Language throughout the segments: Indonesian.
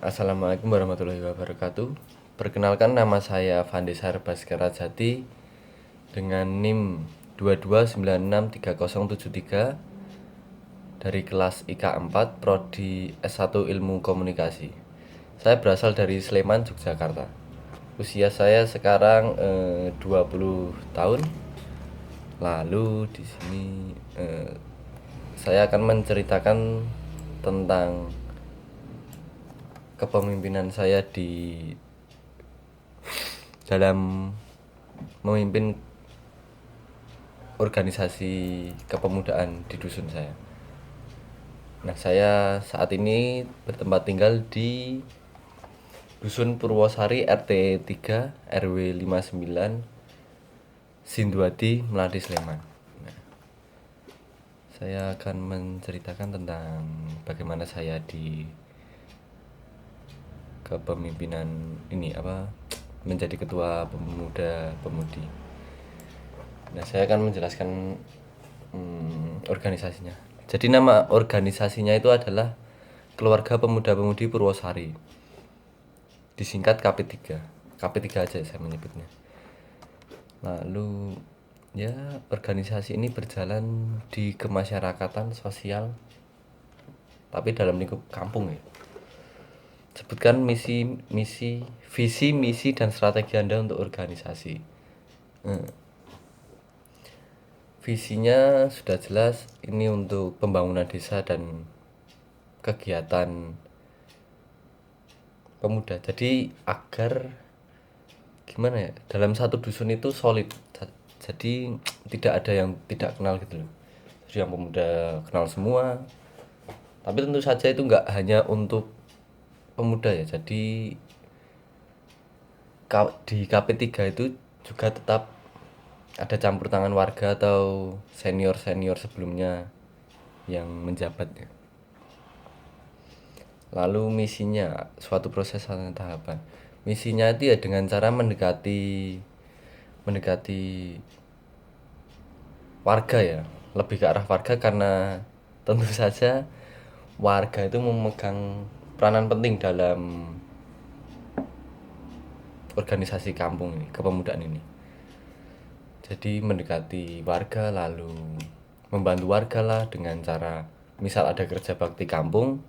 Assalamualaikum warahmatullahi wabarakatuh. Perkenalkan, nama saya Vandesar Baskara Jati dengan NIM 22963073 dari kelas IK 4 Prodi S1 Ilmu Komunikasi. Saya berasal dari Sleman, Yogyakarta. Usia saya sekarang 20 tahun. Lalu di sini saya akan menceritakan tentang kepemimpinan saya di dalam memimpin organisasi kepemudaan di dusun saya. Nah, saya saat ini bertempat tinggal di Dusun Purwosari RT 3 RW 59 Sinduadi, Melati, Sleman. Nah, saya akan menceritakan tentang bagaimana saya di kepemimpinan ini menjadi ketua pemuda pemudi. Nah, saya akan menjelaskan organisasinya. Jadi nama organisasinya itu adalah Keluarga Pemuda Pemudi Purwosari. Disingkat KP3. KP3 aja saya menyebutnya. Lalu ya, organisasi ini berjalan di kemasyarakatan sosial tapi dalam lingkup kampung ya. Sebutkan visi, misi, dan strategi Anda untuk organisasi. Visinya sudah jelas, ini untuk pembangunan desa dan kegiatan pemuda. Jadi agar gimana ya, dalam satu dusun itu solid. Jadi tidak ada yang tidak kenal gitu loh. Jadi yang pemuda kenal semua. Tapi tentu saja itu nggak hanya untuk pemuda ya. Jadi di KP3 itu juga tetap ada campur tangan warga atau senior-senior sebelumnya yang menjabat ya. Lalu misinya, suatu proses atau tahapan. Misinya itu ya dengan cara mendekati warga ya, lebih ke arah warga, karena tentu saja warga itu memegang peranan penting dalam organisasi kampung ini, kepemudaan ini. Jadi mendekati warga, lalu membantu warga lah dengan cara misal ada kerja bakti kampung,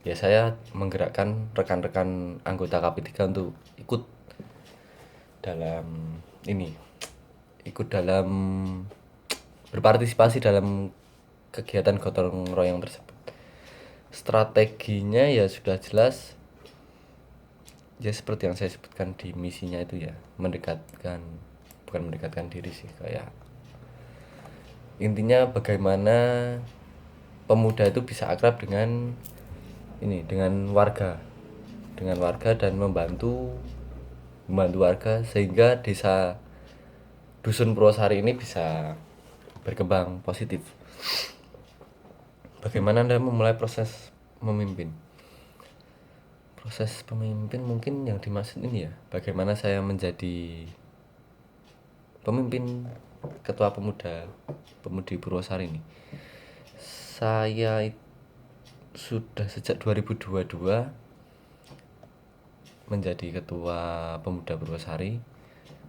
ya saya menggerakkan rekan-rekan anggota KP3 untuk ikut dalam ini, berpartisipasi dalam kegiatan gotong royong tersebut. Strateginya ya sudah jelas, ya seperti yang saya sebutkan di misinya itu ya, bukan mendekatkan diri sih, kayak intinya bagaimana pemuda itu bisa akrab dengan warga dan membantu warga sehingga desa Dusun Purwosari ini bisa berkembang positif. Bagaimana Anda memulai proses memimpin? Proses pemimpin mungkin yang dimaksud ini ya, bagaimana saya menjadi pemimpin ketua pemudi Purwosari ini. Saya sudah sejak 2022 menjadi ketua pemuda Purwosari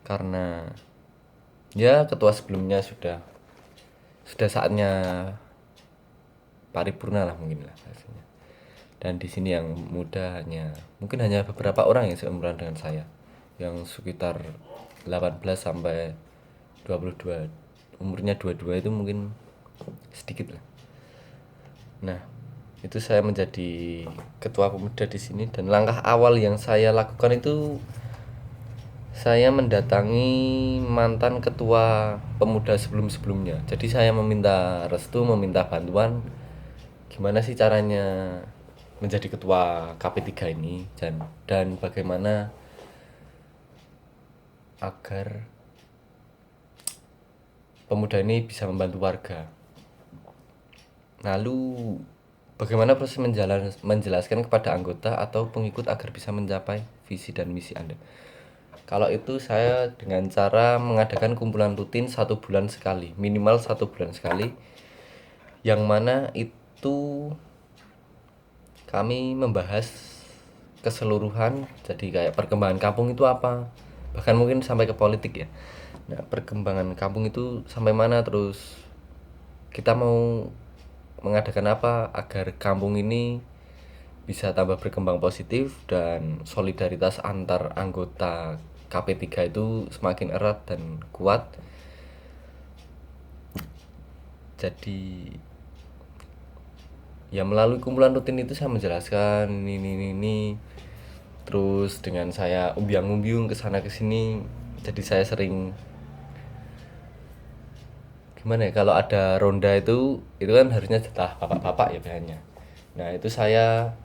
karena ya ketua sebelumnya sudah saatnya paripurna lah mungkin lah hasilnya. Dan di sini yang muda mungkin hanya beberapa orang yang seumuran dengan saya, yang sekitar 18 sampai 22. Umurnya 22 itu mungkin sedikit lah. Nah, itu saya menjadi ketua pemuda di sini, dan langkah awal yang saya lakukan itu saya mendatangi mantan ketua pemuda sebelum-sebelumnya. Jadi saya meminta restu, meminta bantuan gimana sih caranya menjadi ketua KP3 ini, dan bagaimana agar pemuda ini bisa membantu warga. Lalu bagaimana proses menjelaskan kepada anggota atau pengikut agar bisa mencapai visi dan misi Anda? Kalau itu saya dengan cara mengadakan kumpulan rutin 1 bulan sekali, minimal 1 bulan sekali, yang mana itu kami membahas keseluruhan, jadi kayak perkembangan kampung itu apa, bahkan mungkin sampai ke politik ya. Nah, perkembangan kampung itu sampai mana, terus kita mau mengadakan apa agar kampung ini bisa tambah berkembang positif dan solidaritas antar anggota KP3 itu semakin erat dan kuat. Jadi ya melalui kumpulan rutin itu saya menjelaskan ini. Terus dengan saya umbiang-umbiung ke sana ke sini, jadi saya sering gimana ya, kalau ada ronda itu kan harusnya jatah bapak-bapak ya biasanya. Nah, itu saya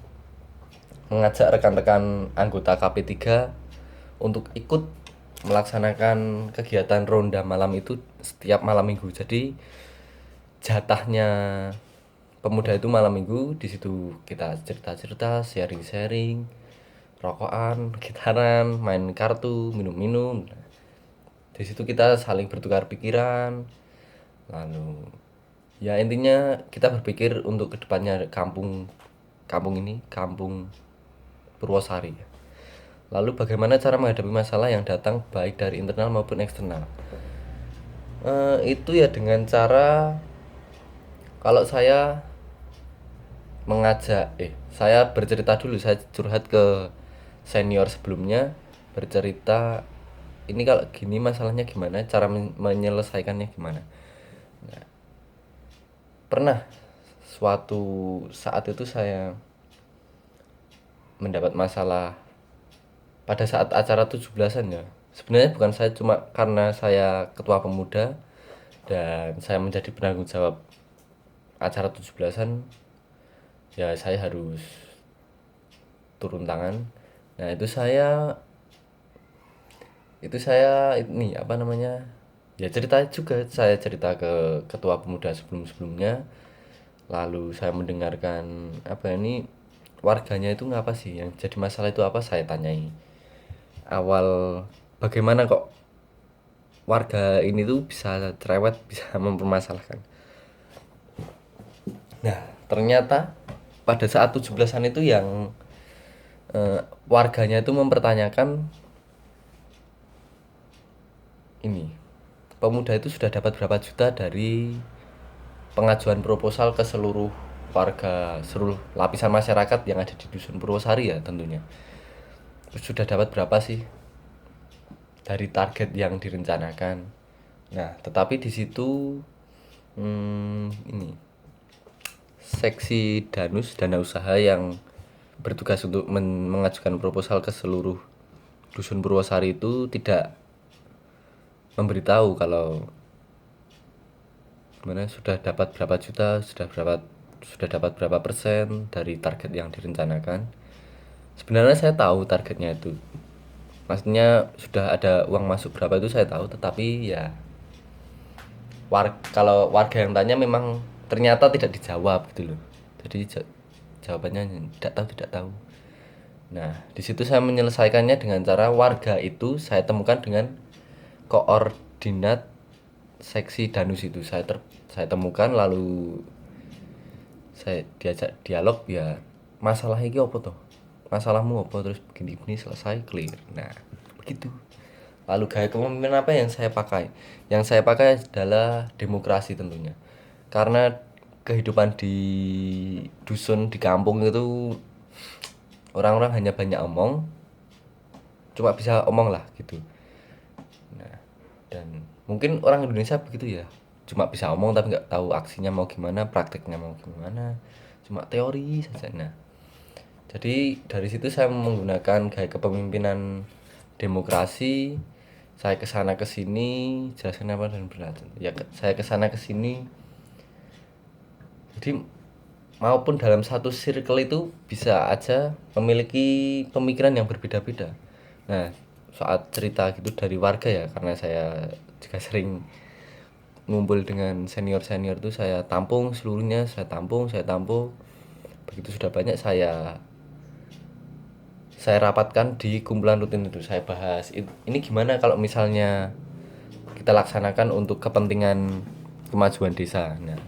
mengajak rekan-rekan anggota KP3 untuk ikut melaksanakan kegiatan ronda malam itu setiap malam minggu. Jadi jatahnya pemuda itu malam minggu, di situ kita cerita-cerita, sharing-sharing, rokokan, gitaran, main kartu, minum-minum. Di situ kita saling bertukar pikiran. Lalu ya intinya kita berpikir untuk kedepannya kampung kampung ini, kampung Purwosari. Lalu bagaimana cara menghadapi masalah yang datang baik dari internal maupun eksternal? Itu ya dengan cara, kalau saya saya bercerita dulu, saya curhat ke senior sebelumnya, bercerita ini kalau gini masalahnya gimana, cara menyelesaikannya gimana. Nah, pernah suatu saat itu saya mendapat masalah pada saat acara 17-an ya. Sebenarnya bukan saya, cuma karena saya ketua pemuda dan saya menjadi penanggung jawab acara 17-an, ya saya harus turun tangan. Nah, itu saya ini apa namanya, ya cerita juga, saya cerita ke ketua pemuda sebelumnya. Lalu saya mendengarkan apa ini, warganya itu ngapa sih, yang jadi masalah itu apa, saya tanyai awal bagaimana kok warga ini tuh bisa cerewet, bisa mempermasalahkan. Nah, ternyata pada saat 17-an itu yang warganya itu mempertanyakan ini, pemuda itu sudah dapat berapa juta dari pengajuan proposal ke seluruh warga, seluruh lapisan masyarakat yang ada di Dusun Purwosari ya tentunya. Sudah dapat berapa sih dari target yang direncanakan. Nah, tetapi di situ ini seksi Danus, dana usaha, yang bertugas untuk mengajukan proposal ke seluruh Dusun Purwosari itu tidak memberitahu kalau gimana sudah dapat berapa juta, sudah dapat berapa persen dari target yang direncanakan. Sebenarnya saya tahu targetnya itu, maksudnya sudah ada uang masuk berapa itu saya tahu, tetapi ya kalau warga yang tanya memang ternyata tidak dijawab gitu loh. Jadi jawabannya tidak tahu. Nah, di situ saya menyelesaikannya dengan cara warga itu saya temukan dengan koordinat seksi Danus itu, saya temukan, lalu saya diajak dialog, ya masalah ini apa tuh, masalahmu apa, terus begini selesai, clear. Nah, begitu. Lalu gaya kepemimpinan apa yang saya pakai? Yang saya pakai adalah demokrasi tentunya. Karena kehidupan di dusun, di kampung itu orang-orang hanya banyak omong, cuma bisa omong lah gitu. Nah, dan mungkin orang Indonesia begitu ya, cuma bisa omong tapi nggak tahu aksinya mau gimana, prakteknya mau gimana, cuma teori saja. Nah, jadi dari situ saya menggunakan gaya kepemimpinan demokrasi. Saya kesana kesini, jelaskan apa dan berlanjut. Ya, saya kesana kesini. Jadi maupun dalam satu circle itu bisa aja memiliki pemikiran yang berbeda-beda. Nah, saat cerita gitu dari warga ya, karena saya juga sering ngumpul dengan senior-senior itu, saya tampung seluruhnya, saya tampung. Begitu sudah banyak, saya rapatkan di kumpulan rutin itu, saya bahas ini gimana kalau misalnya kita laksanakan untuk kepentingan kemajuan desa. Nah,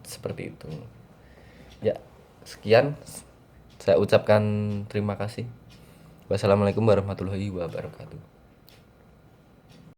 seperti itu ya. Sekian Saya ucapkan terima kasih. Wassalamualaikum warahmatullahi wabarakatuh.